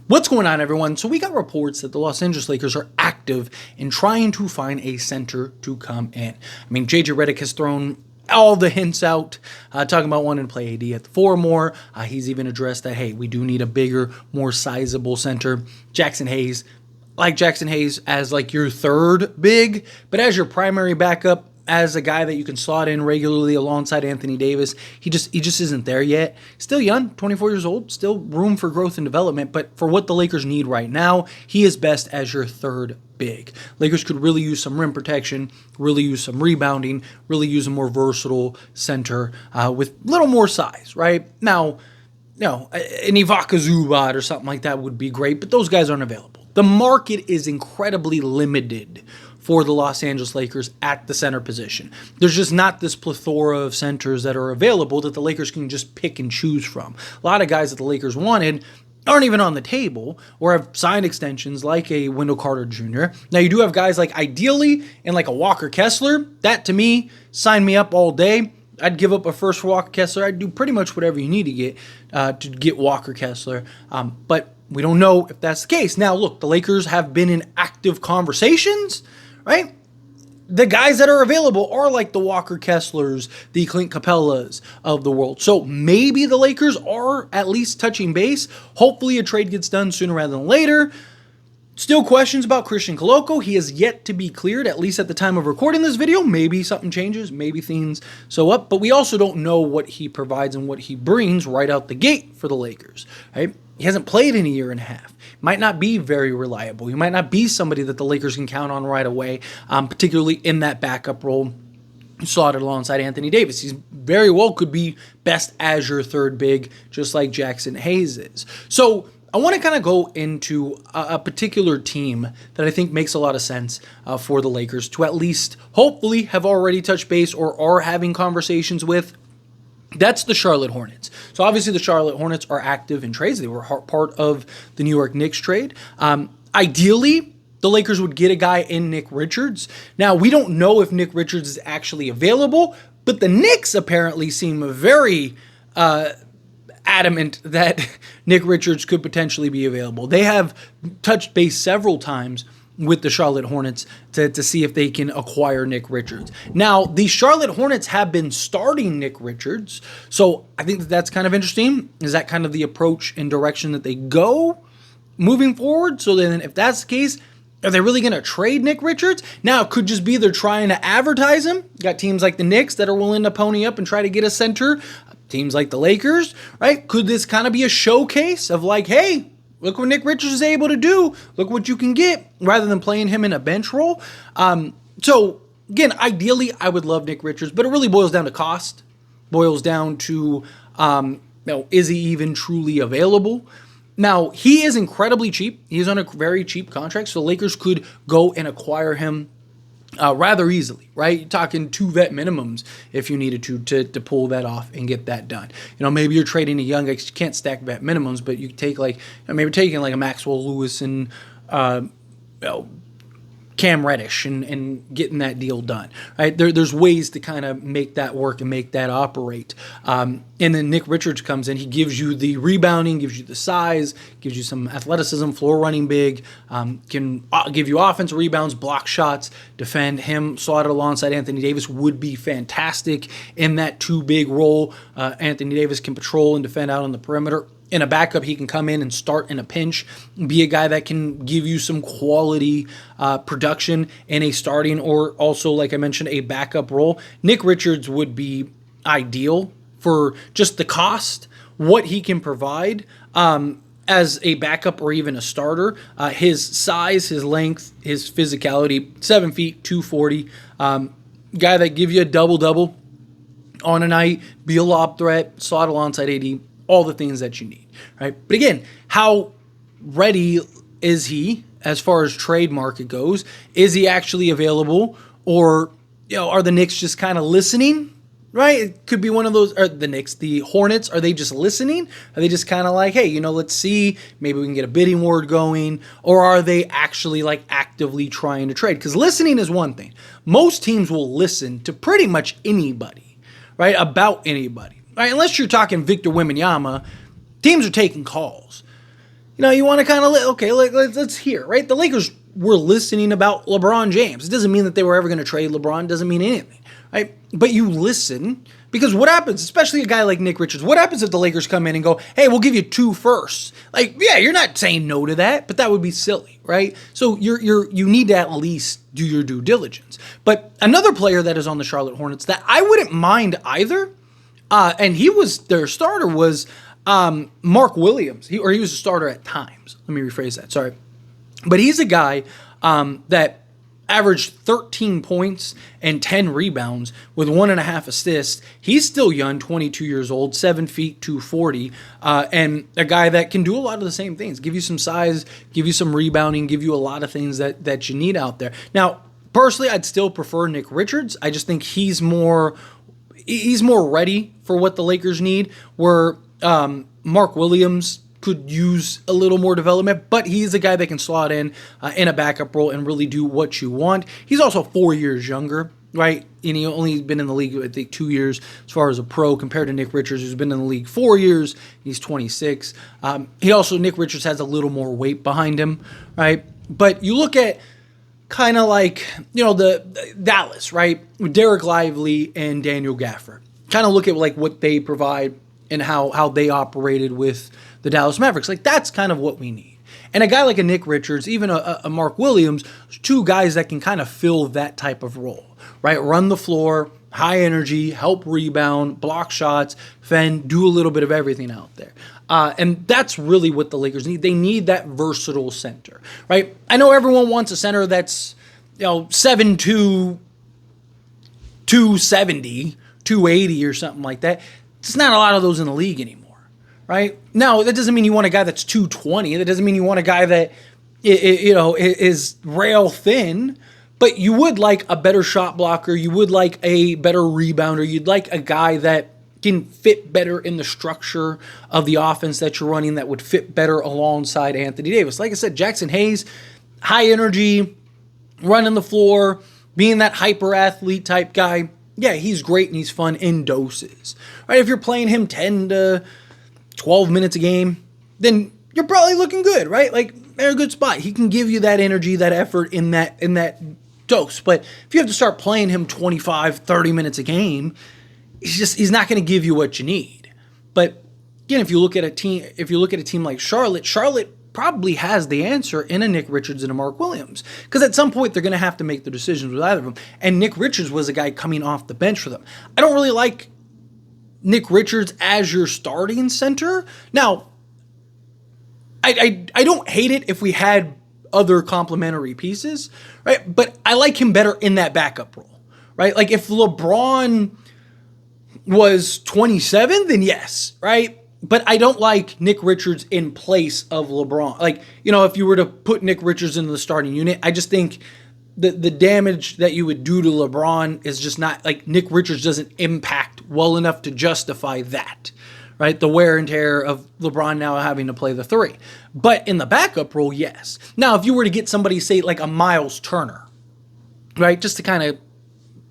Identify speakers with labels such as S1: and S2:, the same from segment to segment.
S1: What's going on, everyone? So we got reports that the Los Angeles Lakers are active in trying to find a center to come in. I mean, JJ Redick has thrown all the hints out, talking about wanting to play AD at the 4 more. He's even addressed that, hey, we do need a bigger, more sizable center. Jackson Hayes as like your third big, but as your primary backup, as a guy that you can slot in regularly alongside Anthony Davis. He just isn't there yet. Still young, 24 years old, still room for growth and development, but for what the Lakers need right now, he is best as your third big. Lakers could really use some rim protection, really use some rebounding, really use a more versatile center with a little more size, right? Now, an Ivaka Zubac or something like that would be great, but those guys aren't available. The market is incredibly limited for the Los Angeles Lakers at the center position. There's just not this plethora of centers that are available that the Lakers can just pick and choose from. A lot of guys that the Lakers wanted aren't even on the table or have signed extensions like a Wendell Carter Jr. Now, you do have guys like ideally and like a Walker Kessler. That, to me, sign me up all day. I'd give up a first for Walker Kessler. I'd do pretty much whatever you need to get Walker Kessler. But we don't know if that's the case. Now, look, the Lakers have been in active conversations, right? The guys that are available are like the Walker Kesslers, the Clint Capellas of the world. So maybe the Lakers are at least touching base. Hopefully a trade gets done sooner rather than later. Still questions about Christian Coloco. He is yet to be cleared, at least at the time of recording this video. Maybe something changes, maybe things sew up, but we also don't know what he provides and what he brings right out the gate for the Lakers, right? He hasn't played in a year and a half. Might not be very reliable. He might not be somebody that the Lakers can count on right away, particularly in that backup role slotted alongside Anthony Davis. He very well could be best as your third big, just like Jackson Hayes is. So I want to kind of go into a particular team that I think makes a lot of sense for the Lakers to at least hopefully have already touched base or are having conversations with. That's the Charlotte Hornets. So obviously the Charlotte Hornets are active in trades. They were part of the New York Knicks trade. Ideally, the Lakers would get a guy in Nick Richards. Now, we don't know if Nick Richards is actually available, but the Knicks apparently seem very adamant that Nick Richards could potentially be available. They have touched base several times with the Charlotte Hornets to see if they can acquire Nick Richards. Now, the Charlotte Hornets have been starting Nick Richards, so I think that's kind of interesting. Is that kind of the approach and direction that they go moving forward? So then if that's the case, are they really going to trade Nick Richards? Now, it could just be they're trying to advertise him. You got teams like the Knicks that are willing to pony up and try to get a center. Teams like the Lakers, right? Could this kind of be a showcase of like, hey, look what Nick Richards is able to do. Look what you can get, rather than playing him in a bench role. So, again, ideally, I would love Nick Richards, but it really boils down to cost. Boils down to, is he even truly available? Now, he is incredibly cheap. He's on a very cheap contract, so the Lakers could go and acquire him rather easily, right? You're talking 2 vet minimums if you needed to pull that off and get that done. Maybe you're trading a young guy. You can't stack vet minimums, but you take maybe taking like a Maxwell Lewis and Cam Reddish and getting that deal done, right? There's ways to kind of make that work and make that operate. And then Nick Richards comes in. He gives you the rebounding, gives you the size, gives you some athleticism, floor running big, can give you offensive rebounds, block shots, defend. Him slotted alongside Anthony Davis would be fantastic in that 2 big role. Anthony Davis can patrol and defend out on the perimeter. In a backup, he can come in and start in a pinch, be a guy that can give you some quality production in a starting or also, like I mentioned, a backup role. Nick Richards would be ideal for just the cost, what he can provide as a backup or even a starter. His size, his length, his physicality, 7 feet, 240, guy that give you a double-double on a night, be a lob threat, slot alongside AD, all the things that you need, right? But again, how ready is he as far as trade market goes? Is he actually available? Or, are the Knicks just kind of listening, right? It could be one of those, or the Knicks, the Hornets, are they just listening? Are they just kind of like, hey, let's see, maybe we can get a bidding war going? Or are they actually like actively trying to trade? Because listening is one thing. Most teams will listen to pretty much anybody, right? About anybody. Right, unless you're talking Victor Wembanyama, teams are taking calls. you want to kind of, let's hear, right? The Lakers were listening about LeBron James. It doesn't mean that they were ever going to trade LeBron. It doesn't mean anything, right? But you listen, because what happens, especially a guy like Nick Richards, what happens if the Lakers come in and go, hey, we'll give you 2 firsts? Like, yeah, you're not saying no to that, but that would be silly, right? So you need to at least do your due diligence. But another player that is on the Charlotte Hornets that I wouldn't mind either, and he was their starter, was Mark Williams. He was a starter at times. Let me rephrase that. Sorry. But he's a guy that averaged 13 points and 10 rebounds with 1.5 assists. He's still young, 22 years old, 7 feet, 240, and a guy that can do a lot of the same things. Give you some size, give you some rebounding, give you a lot of things that you need out there. Now, personally, I'd still prefer Nick Richards. I just think he's more ready for what the Lakers need, where Mark Williams could use a little more development, but he's a guy that can slot in a backup role and really do what you want. He's also 4 years younger, right? And he only been in the league, I think, 2 years as far as a pro, compared to Nick Richards, who's been in the league 4 years. He's 26. Nick Richards has a little more weight behind him, right? But you look at kind of like, the Dallas, right? With Derek Lively and Daniel Gafford. Kind of look at like what they provide and how they operated with the Dallas Mavericks. Like, that's kind of what we need. And a guy like a Nick Richards, even a Mark Williams, 2 guys that can kind of fill that type of role, right? Run the floor, high energy, help rebound, block shots, fend, do a little bit of everything out there. And that's really what the Lakers need. They need that versatile center, right? I know everyone wants a center that's, 7'2", 270, 280 or something like that. It's not a lot of those in the league anymore, right? Now, that doesn't mean you want a guy that's 220. That doesn't mean you want a guy that, is rail thin, but you would like a better shot blocker. You would like a better rebounder. You'd like a guy that can fit better in the structure of the offense that you're running, that would fit better alongside Anthony Davis. Like I said, Jackson Hayes, high energy, running the floor, being that hyper athlete type guy. Yeah, he's great and he's fun in doses, right? If you're playing him 10 to 12 minutes a game, then you're probably looking good, right? Like, they're a good spot. He can give you that energy, that effort in that dose. But if you have to start playing him 25, 30 minutes a game, he's not going to give you what you need. But again, if you look at a team like Charlotte probably has the answer in a Nick Richards and a Mark Williams, because at some point they're going to have to make the decisions with either of them. And Nick Richards was a guy coming off the bench for them. I don't really like Nick Richards as your starting center. Now, I don't hate it if we had other complementary pieces, right? But I like him better in that backup role, right? Like, if LeBron was 27, then yes, right? But I don't like Nick Richards in place of LeBron. Like, if you were to put Nick Richards into the starting unit, I just think the damage that you would do to LeBron is just not, like, Nick Richards doesn't impact well enough to justify that, right? The wear and tear of LeBron now having to play the 3. But in the backup role, yes. Now, if you were to get somebody, say, like a Miles Turner, right? Just to kind of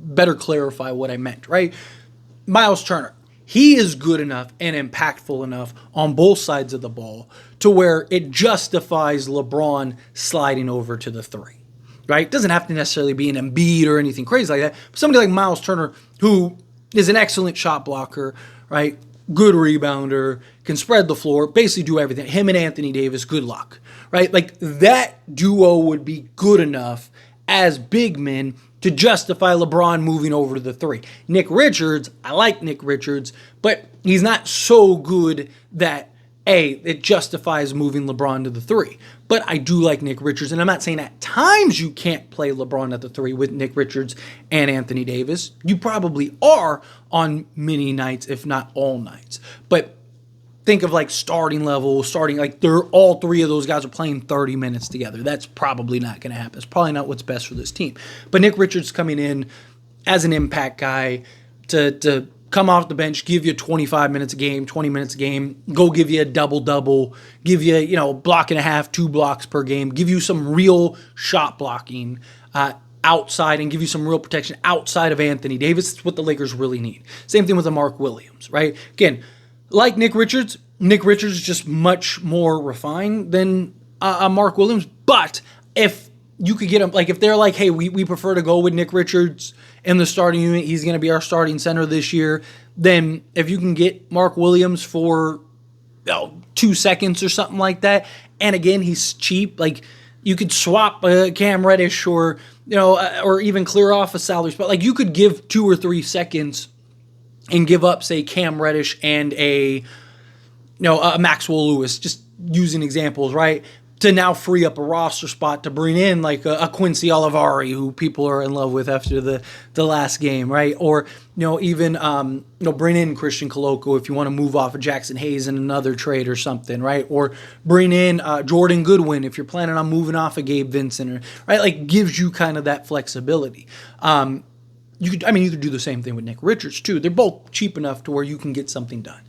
S1: better clarify what I meant, right? Miles Turner. He is good enough and impactful enough on both sides of the ball to where it justifies LeBron sliding over to the 3, right? Doesn't have to necessarily be an Embiid or anything crazy like that. But somebody like Miles Turner, who is an excellent shot blocker, right? Good rebounder, can spread the floor, basically do everything. Him and Anthony Davis, good luck, right? Like, that duo would be good enough as big men to justify LeBron moving over to the 3. Nick Richards, I like Nick Richards, but he's not so good that, it justifies moving LeBron to the 3. But I do like Nick Richards, and I'm not saying at times you can't play LeBron at the 3 with Nick Richards and Anthony Davis. You probably are on many nights, if not all nights. But think of like like they're all 3 of those guys are playing 30 minutes together. That's probably not going to happen. It's probably not what's best for this team. But Nick Richards coming in as an impact guy to come off the bench, give you 25 minutes a game, 20 minutes a game, go give you a double-double, give you, a block and a half, 2 blocks per game, give you some real shot blocking outside and give you some real protection outside of Anthony Davis. It's what the Lakers really need. Same thing with the Mark Williams, right? Again, like Nick Richards, Nick Richards is just much more refined than Mark Williams. But if you could get him, like if they're like, hey, we prefer to go with Nick Richards in the starting unit, he's going to be our starting center this year, then if you can get Mark Williams for 2 seconds or something like that, and again, he's cheap, like you could swap Cam Reddish or, or even clear off a salary spot. Like you could give 2 or 3 seconds and give up, say, Cam Reddish and a Maxwell Lewis, just using examples, right? To now free up a roster spot to bring in like a Quincy Olivari, who people are in love with after the last game, right? Or, even, bring in Christian Coloco if you want to move off of Jackson Hayes in another trade or something, right? Or bring in Jordan Goodwin if you're planning on moving off of Gabe Vincent, right? Like gives you kind of that flexibility. You could do the same thing with Nick Richards too. They're both cheap enough to where you can get something done.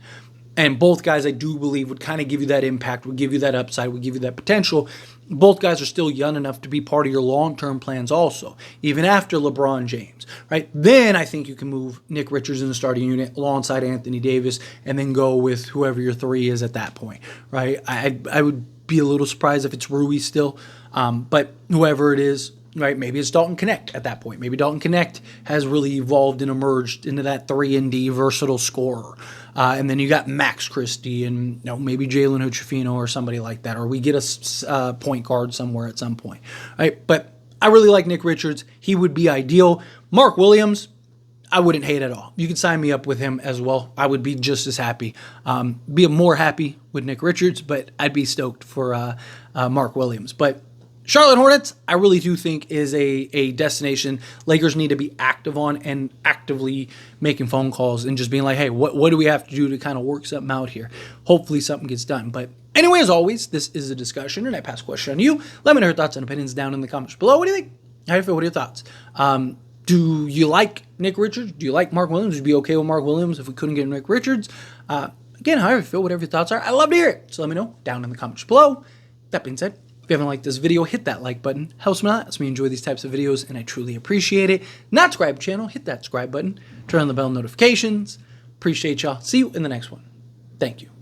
S1: And both guys, I do believe, would kind of give you that impact, would give you that upside, would give you that potential. Both guys are still young enough to be part of your long-term plans also, even after LeBron James, right? Then I think you can move Nick Richards in the starting unit alongside Anthony Davis and then go with whoever your 3 is at that point, right? I would be a little surprised if it's Rui still, but whoever it is, right? Maybe it's Dalton Connect at that point. Maybe Dalton Connect has really evolved and emerged into that 3-and-D versatile scorer. And then you got Max Christie and maybe Jalen Hood-Schifino or somebody like that. Or we get a point guard somewhere at some point. Right? But I really like Nick Richards. He would be ideal. Mark Williams, I wouldn't hate at all. You could sign me up with him as well. I would be just as happy. Be more happy with Nick Richards, but I'd be stoked for Mark Williams. But Charlotte Hornets, I really do think is a destination Lakers need to be active on and actively making phone calls and just being like, hey, what do we have to do to kind of work something out here? Hopefully something gets done. But anyway, as always, this is a discussion, and I pass a question on you. Let me know your thoughts and opinions down in the comments below. What do you think? How do you feel? What are your thoughts? Do you like Nick Richards? Do you like Mark Williams? Would you be okay with Mark Williams if we couldn't get Nick Richards? Again, however you feel, whatever your thoughts are, I love to hear it. So let me know down in the comments below. That being said, if you haven't liked this video, hit that like button. Helps me a lot. Helps me enjoy these types of videos, and I truly appreciate it. Not subscribe to the channel, hit that subscribe button. Turn on the bell notifications. Appreciate y'all. See you in the next one. Thank you.